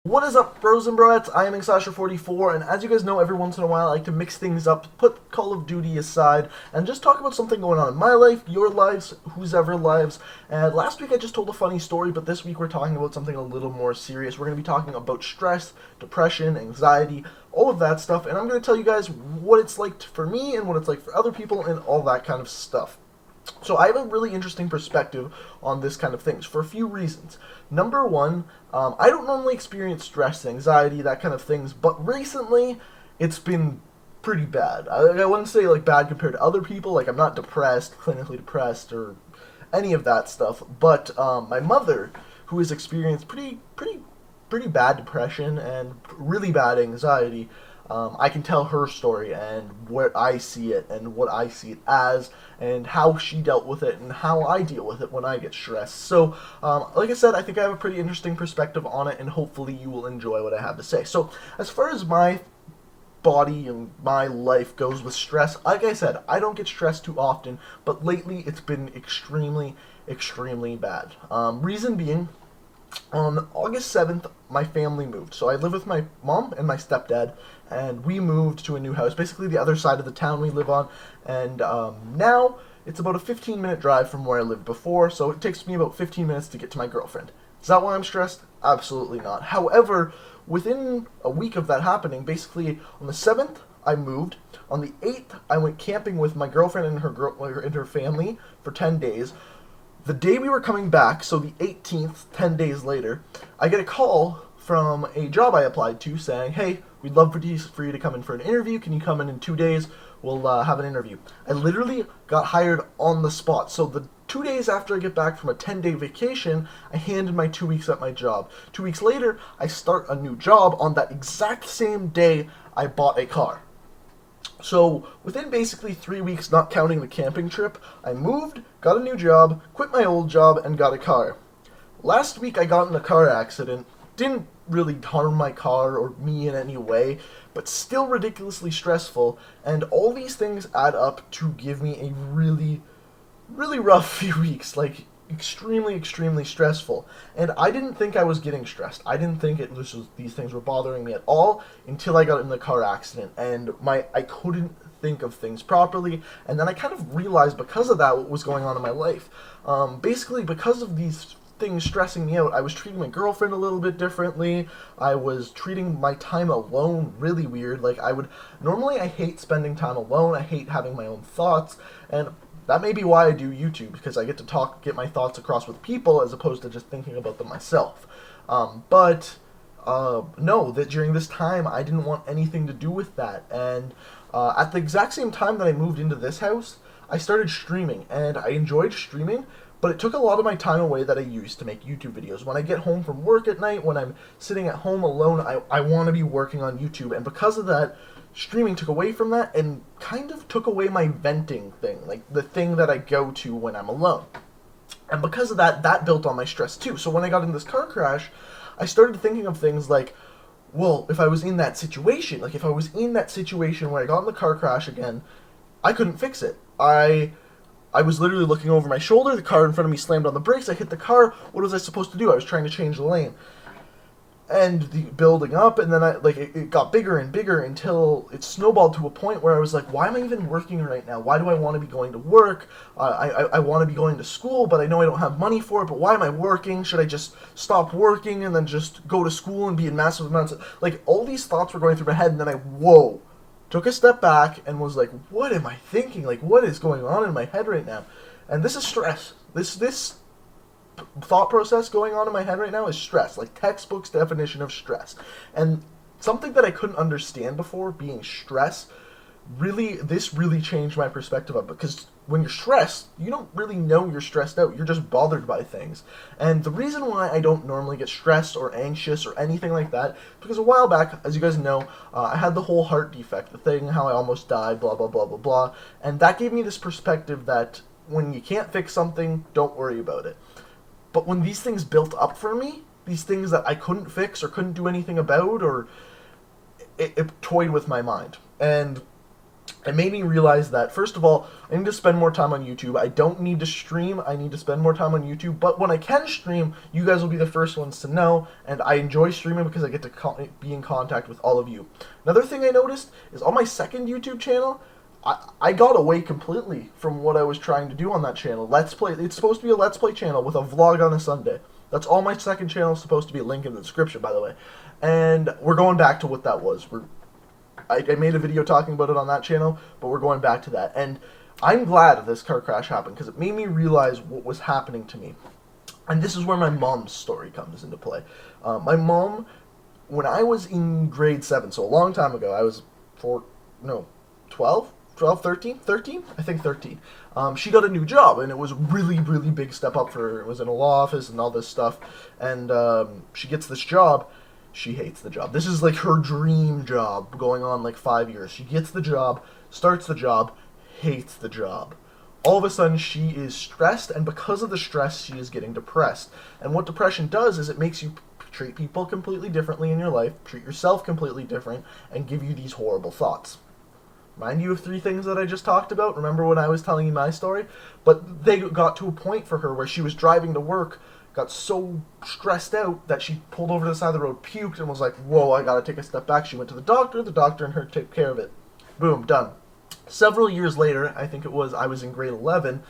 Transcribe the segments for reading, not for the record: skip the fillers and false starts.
What is up, bros and broettes? I am Inkslasher 44, and as you guys know, every once in a while I like to mix things up, put Call of Duty aside, and just talk about something going on in my life, your lives, whose ever lives. And last week I just told a funny story, but this week we're talking about something a little more serious. We're going to be talking about stress, depression, anxiety, all of that stuff, and I'm going to tell you guys what it's like for me and what it's like for other people and all that kind of stuff. So I have a really interesting perspective on this kind of things for a few reasons. Number one, I don't normally experience stress, anxiety, that kind of things, but recently it's been pretty bad. I wouldn't say like bad compared to other people. Like I'm not depressed, clinically depressed, or any of that stuff. But my mother, who has experienced pretty bad depression and really bad anxiety, I can tell her story and where I see it and what I see it as and how she dealt with it and how I deal with it when I get stressed. So, like I said, I think I have a pretty interesting perspective on it, and hopefully you will enjoy what I have to say. So, as far as my body and my life goes with stress, like I said, I don't get stressed too often, but lately it's been extremely bad. Reason being, on August 7th, my family moved. So I live with my mom and my stepdad, and we moved to a new house, basically the other side of the town we live on. And now it's about a 15-minute drive from where I lived before, so it takes me about 15 minutes to get to my girlfriend. Is that why I'm stressed? Absolutely not. However, within a week of that happening, basically on the 7th, I moved. On the 8th, I went camping with my girlfriend and her family for 10 days. The day we were coming back, so the 18th, 10 days later, I get a call from a job I applied to saying, hey, we'd love for you to come in for an interview. Can you come in 2 days? We'll have an interview. I literally got hired on the spot. So the 2 days after I get back from a 10-day vacation, I handed my 2 weeks at my job. 2 weeks later, I start a new job. On that exact same day, I bought a car. So, within basically 3 weeks, not counting the camping trip, I moved, got a new job, quit my old job, and got a car. Last week I got in a car accident. Didn't really harm my car or me in any way, but still ridiculously stressful, and all these things add up to give me a really rough few weeks, like extremely stressful. And I didn't think I was getting stressed. I didn't think these things were bothering me at all until I got in the car accident, and I couldn't think of things properly, and then I kind of realized because of that what was going on in my life. Basically, because of these things stressing me out, I was treating my girlfriend a little bit differently. I was treating my time alone really weird. Like normally I hate spending time alone. I hate having my own thoughts, and that may be why I do YouTube, because I get to get my thoughts across with people as opposed to just thinking about them myself. But no, that during this time I didn't want anything to do with that. And at the exact same time that I moved into this house, I started streaming, and I enjoyed streaming, but it took a lot of my time away that I used to make YouTube videos. When I get home from work at night, when I'm sitting at home alone, I want to be working on YouTube, and because of that, streaming took away from that and kind of took away my venting thing, like the thing that I go to when I'm alone. And because of that, that built on my stress too. So when I got in this car crash, I started thinking of things like, well, if I was in that situation, like if I was in that situation where I got in the car crash again, I couldn't fix it. I was literally looking over my shoulder, the car in front of me slammed on the brakes, I hit the car, what was I supposed to do? I was trying to change the lane. And the building up, and then it got bigger and bigger until it snowballed to a point where I was like, why am I even working right now? Why do I want to be going to work? I want to be going to school, but I know I don't have money for it, but why am I working? Should I just stop working and then just go to school and be in massive amounts of... Like, all these thoughts were going through my head, and then took a step back and was like, what am I thinking? Like, what is going on in my head right now? And this is stress. This thought process going on in my head right now is stress, like textbook's definition of stress. And something that I couldn't understand before, being stress, this really changed my perspective of it, because when you're stressed, you don't really know you're stressed out, you're just bothered by things. And the reason why I don't normally get stressed or anxious or anything like that, because a while back, as you guys know, I had the whole heart defect, the thing, how I almost died, blah blah blah, and that gave me this perspective that when you can't fix something, don't worry about it. But when these things built up for me, these things that I couldn't fix or couldn't do anything about, or it toyed with my mind. And it made me realize that, first of all, I need to spend more time on YouTube. I don't need to stream. I need to spend more time on YouTube. But when I can stream, you guys will be the first ones to know. And I enjoy streaming because I get to be in contact with all of you. Another thing I noticed is on my second YouTube channel, I got away completely from what I was trying to do on that channel. Let's Play. It's supposed to be a Let's Play channel with a vlog on a Sunday. That's all my second channel is supposed to be. Link in the description, by the way. And we're going back to what that was. I made a video talking about it on that channel, but we're going back to that. And I'm glad this car crash happened because it made me realize what was happening to me. And this is where my mom's story comes into play. My mom, when I was in grade 7, so a long time ago, I was 13? I think 13. She got a new job, and it was a really, really big step up for her. It was in a law office and all this stuff. And she gets this job. She hates the job. This is like her dream job going on like 5 years. She gets the job, starts the job, hates the job. All of a sudden she is stressed, and because of the stress she is getting depressed. And what depression does is it makes you treat people completely differently in your life, treat yourself completely different, and give you these horrible thoughts. Remind you of 3 things that I just talked about? Remember when I was telling you my story? But they got to a point for her where she was driving to work, got so stressed out that she pulled over to the side of the road, puked, and was like, whoa, I gotta take a step back. She went to the doctor and her took care of it. Boom, done. Several years later, I think it was, I was in grade 11,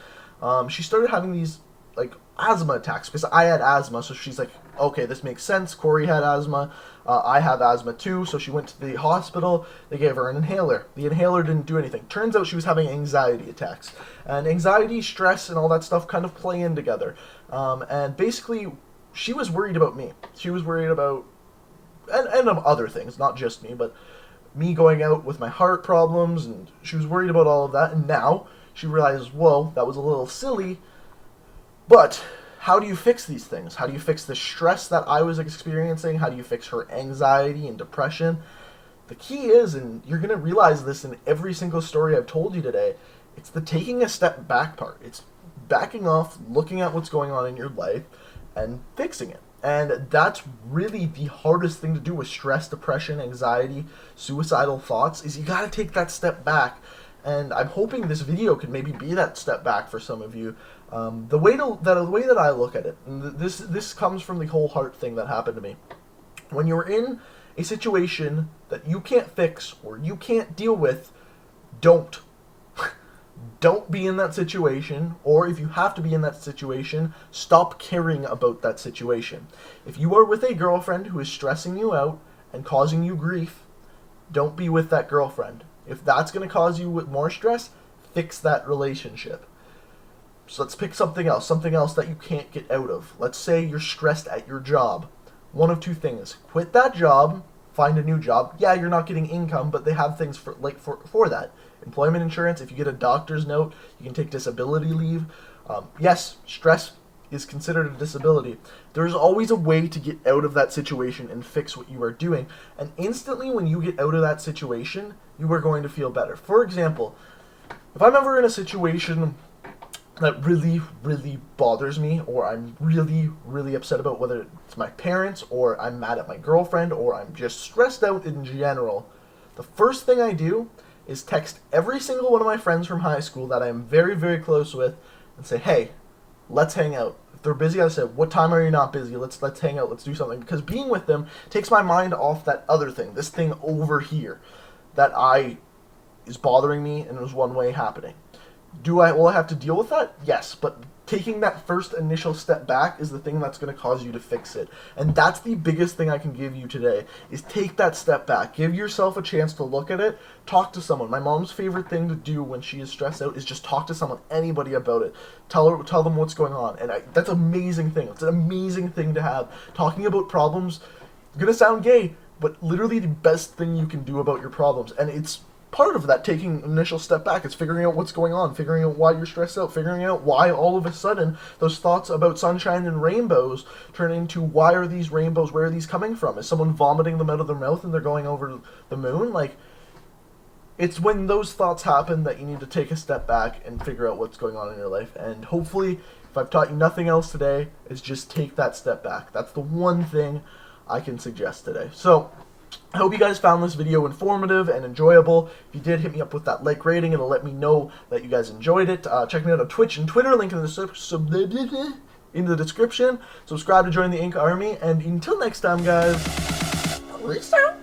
she started having these, like, asthma attacks, because I had asthma, so she's like, okay, this makes sense. Corey had asthma, I have asthma too, so she went to the hospital, they gave her an inhaler. The inhaler didn't do anything. Turns out she was having anxiety attacks. And anxiety, stress, and all that stuff kind of play in together. And basically, she was worried about me. She was worried about, and other things, not just me, but me going out with my heart problems, and she was worried about all of that, and now she realizes, whoa, that was a little silly, but how do you fix these things? How do you fix the stress that I was experiencing? How do you fix her anxiety and depression? The key is, and you're going to realize this in every single story I've told you today, it's the taking a step back part. It's backing off, looking at what's going on in your life, and fixing it. And that's really the hardest thing to do with stress, depression, anxiety, suicidal thoughts, is you got to take that step back. And I'm hoping this video can maybe be that step back for some of you. The way that I look at it, and this comes from the whole heart thing that happened to me. When you're in a situation that you can't fix or you can't deal with, don't. Don't be in that situation, or if you have to be in that situation, stop caring about that situation. If you are with a girlfriend who is stressing you out and causing you grief, don't be with that girlfriend. If that's going to cause you more stress, fix that relationship. So let's pick something else that you can't get out of. Let's say you're stressed at your job. One of 2 things. Quit that job, find a new job. Yeah, you're not getting income, but they have things for that. Employment insurance, if you get a doctor's note, you can take disability leave. Yes, stress is considered a disability. There's always a way to get out of that situation and fix what you are doing. And instantly when you get out of that situation, you are going to feel better. For example, if I'm ever in a situation that really, really bothers me, or I'm really, really upset about, whether it's my parents, or I'm mad at my girlfriend, or I'm just stressed out in general, the first thing I do is text every single one of my friends from high school that I'm very, very close with and say, hey, let's hang out. If they're busy, I say, what time are you not busy? Let's hang out, let's do something. Because being with them takes my mind off that other thing, this thing over here that is bothering me and is one way happening. Will I have to deal with that? Yes, but taking that first initial step back is the thing that's going to cause you to fix it. And that's the biggest thing I can give you today, is take that step back. Give yourself a chance to look at it. Talk to someone. My mom's favorite thing to do when she is stressed out is just talk to someone, anybody about it. Tell them what's going on. And that's an amazing thing. It's an amazing thing to have. Talking about problems, it's going to sound gay, but literally the best thing you can do about your problems. And it's part of that taking initial step back. It's figuring out what's going on, figuring out why you're stressed out, figuring out why all of a sudden those thoughts about sunshine and rainbows turn into, why are these rainbows, where are these coming from? Is someone vomiting them out of their mouth and they're going over the moon? Like, it's when those thoughts happen that you need to take a step back and figure out what's going on in your life. And hopefully, if I've taught you nothing else today, is just take that step back. That's the one thing I can suggest today. So, I hope you guys found this video informative and enjoyable. If you did, hit me up with that like rating. It'll let me know that you guys enjoyed it. Check me out on Twitch and Twitter. Link in the description. Subscribe to join the Ink Army. And until next time, guys, peace out.